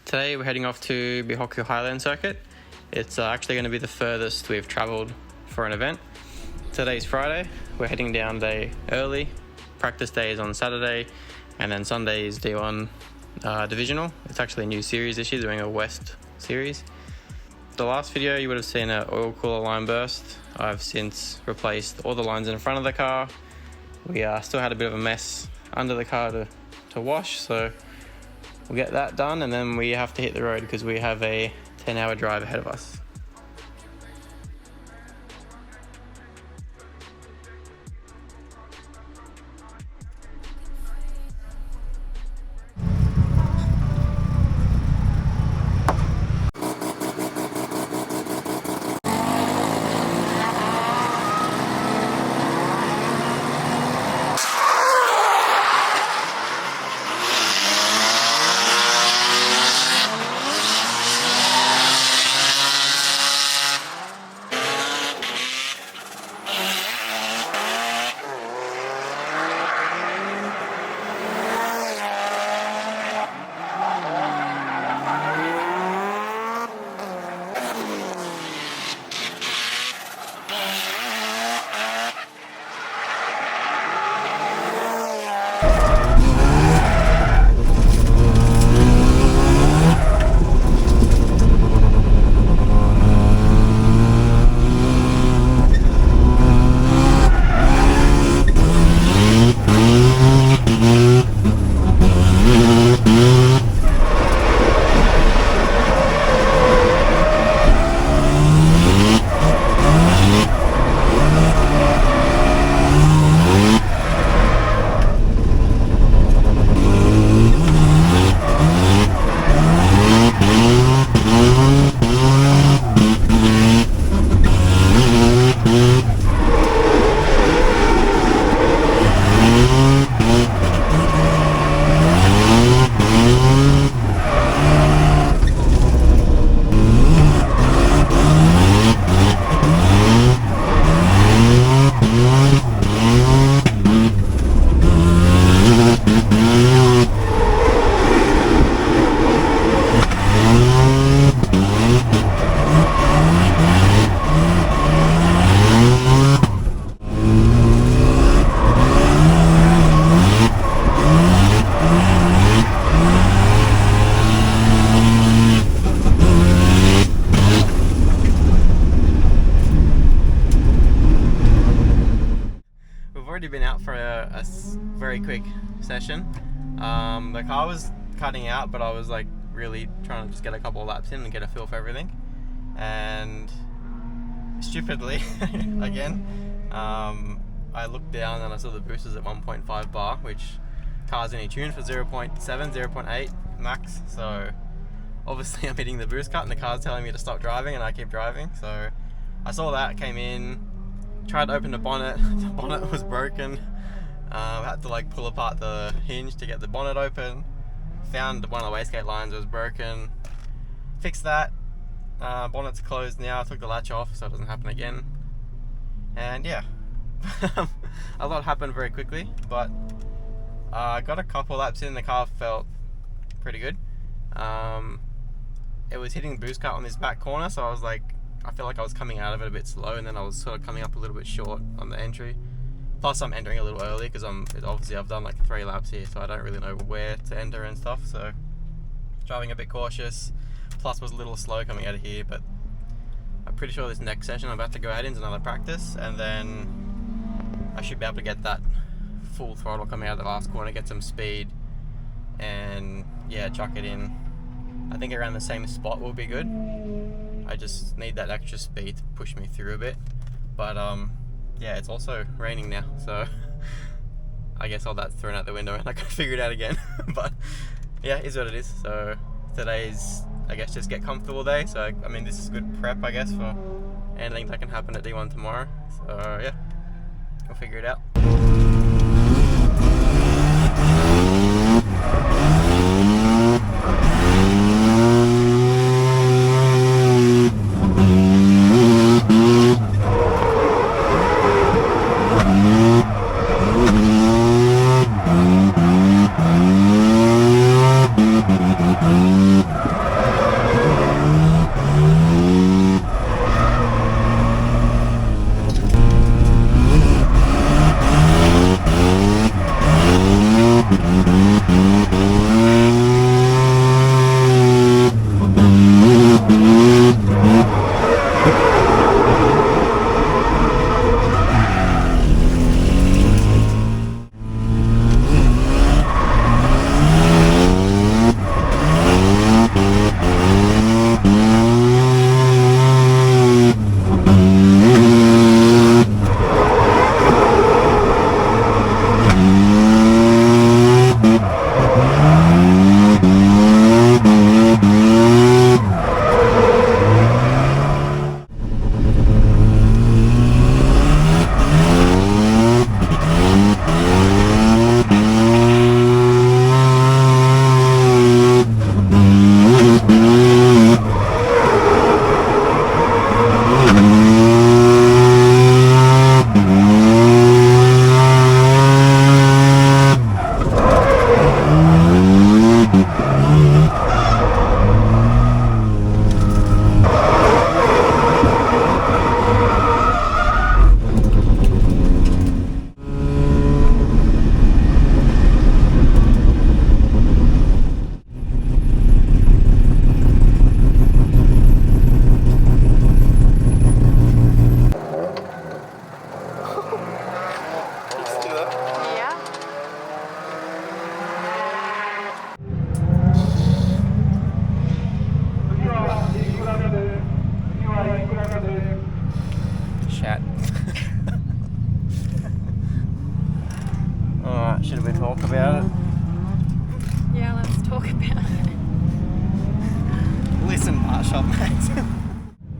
Today we're heading off to Bihoku Highland circuit. It's actually going to be the furthest we've travelled for an event. Today's Friday, we're heading down day early. Practice day is on Saturday, and then Sunday is D1 divisional. It's actually a new series this year, doing a West series. The last video you would have seen an oil cooler line burst. I've since replaced all the lines in front of the car. We still had a bit of a mess under the car to wash, so we'll get that done, and then we have to hit the road because we have a 10-hour drive ahead of us. Been out for a very quick session. The car was cutting out, but I was like really trying to just get a couple of laps in and get a feel for everything, and stupidly again I looked down and I saw the boost was at 1.5 bar, which car's only tuned for 0.7, 0.8 max, so obviously I'm hitting the boost cut and the car's telling me to stop driving, and I keep driving. So I saw that, came in, tried to open the bonnet. The bonnet was broken. Had to like pull apart the hinge to get the bonnet open. Found one of the wastegate lines was broken. Fixed that. Bonnet's closed now. I took the latch off so it doesn't happen again. And yeah, a lot happened very quickly, but I got a couple laps in. The car felt pretty good. It was hitting boost cut on this back corner, so I was like, I feel like I was coming out of it a bit slow, and then I was sort of coming up a little bit short on the entry. Plus I'm entering a little early because obviously I've done like 3 laps here, so I don't really know where to enter and stuff, so driving a bit cautious. Plus was a little slow coming out of here, but I'm pretty sure this next session I'm about to go out into another practice, and then I should be able to get that full throttle coming out of the last corner, get some speed, and yeah, chuck it in. I think around the same spot will be good. I just need that extra speed to push me through a bit, but yeah, it's also raining now, so I guess all that's thrown out the window and I gotta figure it out again. But yeah, it is what it is. So today's, I guess, just get comfortable day. So I mean, this is good prep, I guess, for anything that can happen at D1 tomorrow. So yeah, we'll figure it out. some part shot, mate.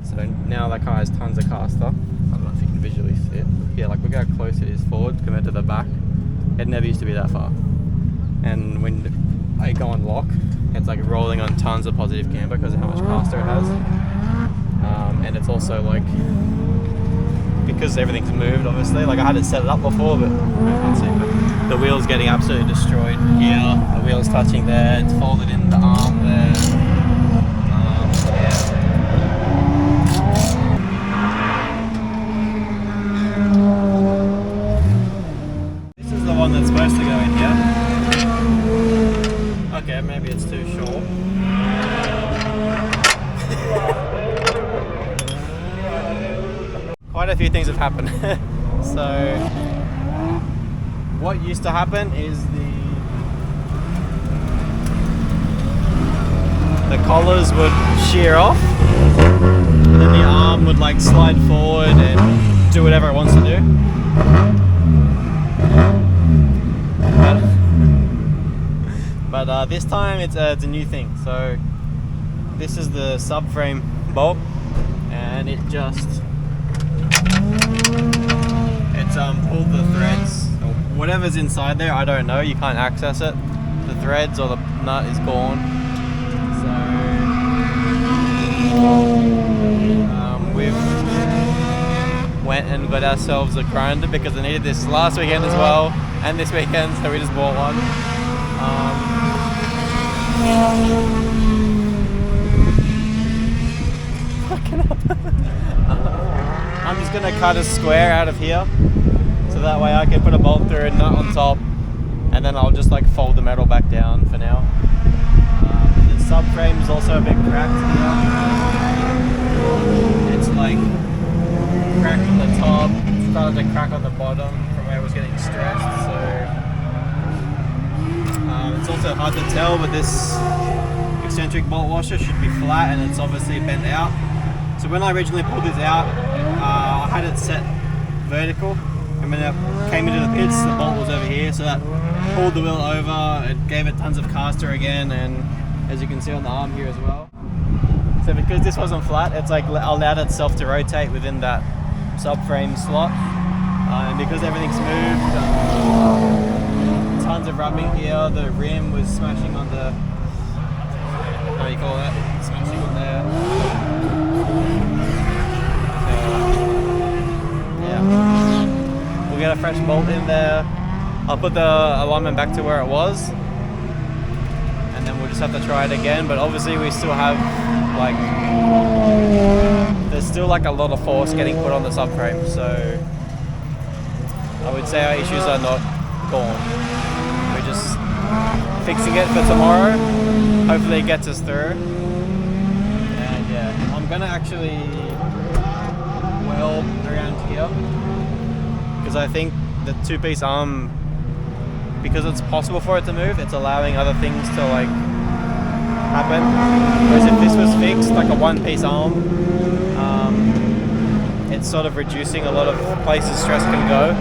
So now that car has tons of caster. I don't know if you can visually see it. Yeah, like look how close it is forward compared to the back. It never used to be that far. And when I go on lock, it's like rolling on tons of positive camber because of how much caster it has. And it's also like, because everything's moved obviously, like I had it set it up before, but I can't see, but the wheel's getting absolutely destroyed here. The wheel's touching there, it's folded in the arm there. Yeah. This is the one that's supposed to go in here. Okay, maybe it's too short. Quite a few things have happened. So what used to happen is the collars would shear off and then the arm would like slide forward and do whatever it wants to do. But this time it's a new thing. So this is the subframe bolt and it just pulled the threads or whatever's inside there. I don't know, you can't access it. The threads or the nut is gone. So we've went and got ourselves a grinder because I needed this last weekend as well and this weekend, so we just bought one. Fucking up. I'm just going to cut a square out of here so that way I can put a bolt through and nut on top, and then I'll just like fold the metal back down for now. The subframe is also a bit cracked here. It's like cracked on the top, started to crack on the bottom from where it was getting stretched, so it's also hard to tell, but this eccentric bolt washer should be flat and it's obviously bent out. So when I originally pulled this out, I had it set vertical, and when it came into the pits, the bolt was over here, so that pulled the wheel over, it gave it tons of caster again, and as you can see on the arm here as well. So because this wasn't flat, it's like allowed itself to rotate within that subframe slot, and because everything's moved, tons of rubbing here, the rim was smashing on the, how do you call that, smashing on there. We'll get a fresh bolt in there. I'll put the alignment back to where it was, and then we'll just have to try it again. But obviously we still have like, there's still like a lot of force getting put on the subframe, so I would say our issues are not gone. We're just fixing it for tomorrow. Hopefully it gets us through. And yeah, I'm gonna actually weld around here, because I think the two-piece arm, because it's possible for it to move, it's allowing other things to like happen. Whereas if this was fixed, like a one-piece arm, it's sort of reducing a lot of places stress can go.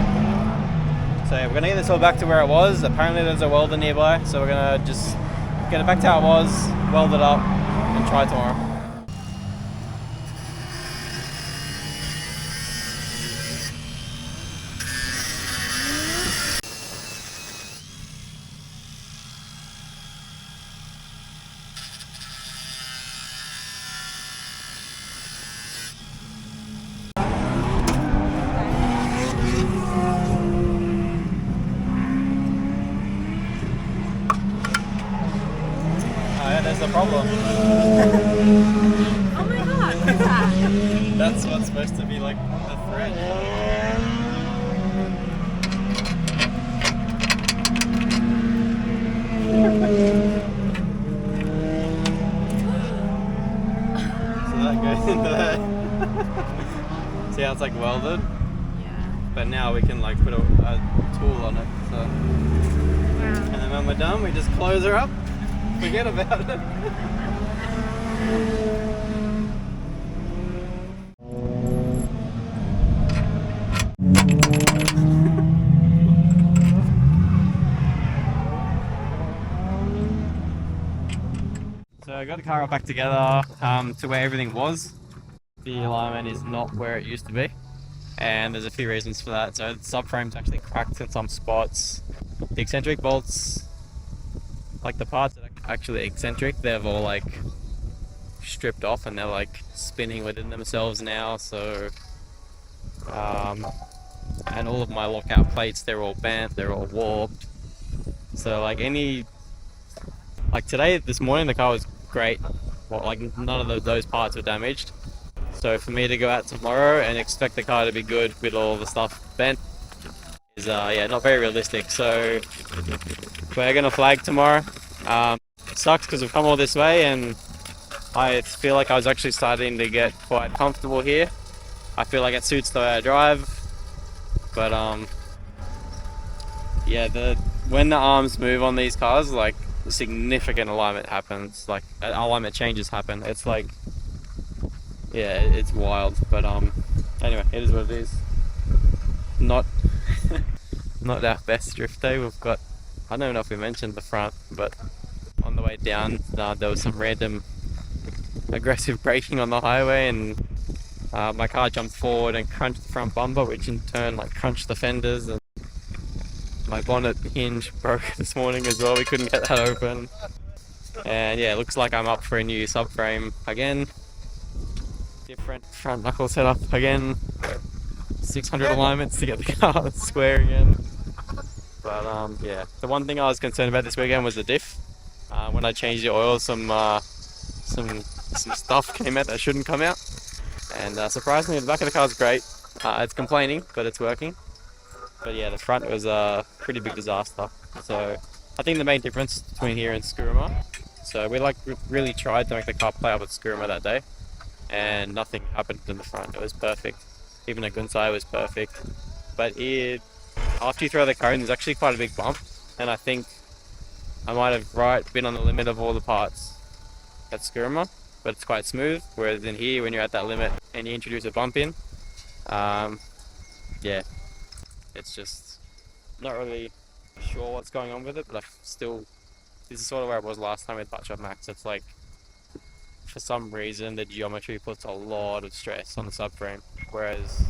So yeah, we're gonna get this all back to where it was. Apparently there's a welder nearby, so we're gonna just get it back to how it was, weld it up, and try tomorrow. There's the problem. Oh my god, what's that? That's what's supposed to be like the thread. So that goes into there. See how it's like welded? Yeah. But now we can like put a tool on it. So. Wow. And then when we're done, we just close her up. Forget about it. So I got the car all back together to where everything was. The alignment is not where it used to be, and there's a few reasons for that. So the subframe's actually cracked in some spots. The eccentric bolts, like the parts that are actually eccentric, they've all like stripped off and they're like spinning within themselves now. So and all of my lockout plates, they're all bent, they're all warped. So like this morning the car was great. Well, like none of those parts were damaged. So for me to go out tomorrow and expect the car to be good with all the stuff bent is yeah, not very realistic. So we're gonna flag tomorrow. Sucks because we've come all this way and I feel like I was actually starting to get quite comfortable here. I feel like it suits the way I drive, but yeah, when the arms move on these cars, like significant alignment happens, like alignment changes happen. It's like, yeah, it's wild. But anyway, it is what it is. Not not our best drift day. We've got, I don't know if we mentioned the front, but on the way down there was some random aggressive braking on the highway, and my car jumped forward and crunched the front bumper, which in turn like crunched the fenders, and my bonnet hinge broke this morning as well. We couldn't get that open, and yeah, it looks like I'm up for a new subframe again. Different front knuckle setup again. 600 alignments to get the car square again. But yeah, the one thing I was concerned about this weekend was the diff. When I changed the oil, some stuff came out that shouldn't come out, and surprisingly the back of the car is great. It's complaining, but it's working. But yeah, the front was a pretty big disaster. So I think the main difference between here and Skuruma, so we like really tried to make the car play up with Skuruma that day, and nothing happened in the front. It was perfect. Even at Gunsai was perfect. But after you throw the cone, there's actually quite a big bump, and I think I might have been on the limit of all the parts at Skuruma, but it's quite smooth. Whereas in here, when you're at that limit and you introduce a bump in, yeah, it's just not really sure what's going on with it. But this is sort of where it was last time with Patch Up Max. It's like, for some reason, the geometry puts a lot of stress on the subframe. Whereas,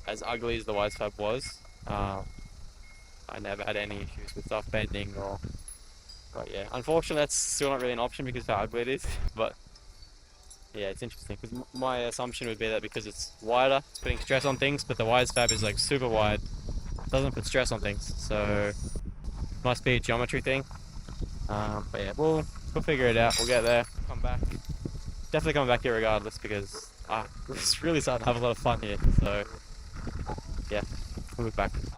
as ugly as the wide fab was, I never had any issues with stuff bending or. But yeah, unfortunately, that's still not really an option because of how ugly it is. But yeah, it's interesting because my assumption would be that because it's wider, it's putting stress on things, but the wide fab is like super wide, doesn't put stress on things. So must be a geometry thing. But yeah, we'll figure it out. We'll get there. Come back. Definitely coming back here regardless because it's really starting to have a lot of fun here. So yeah, we'll move back.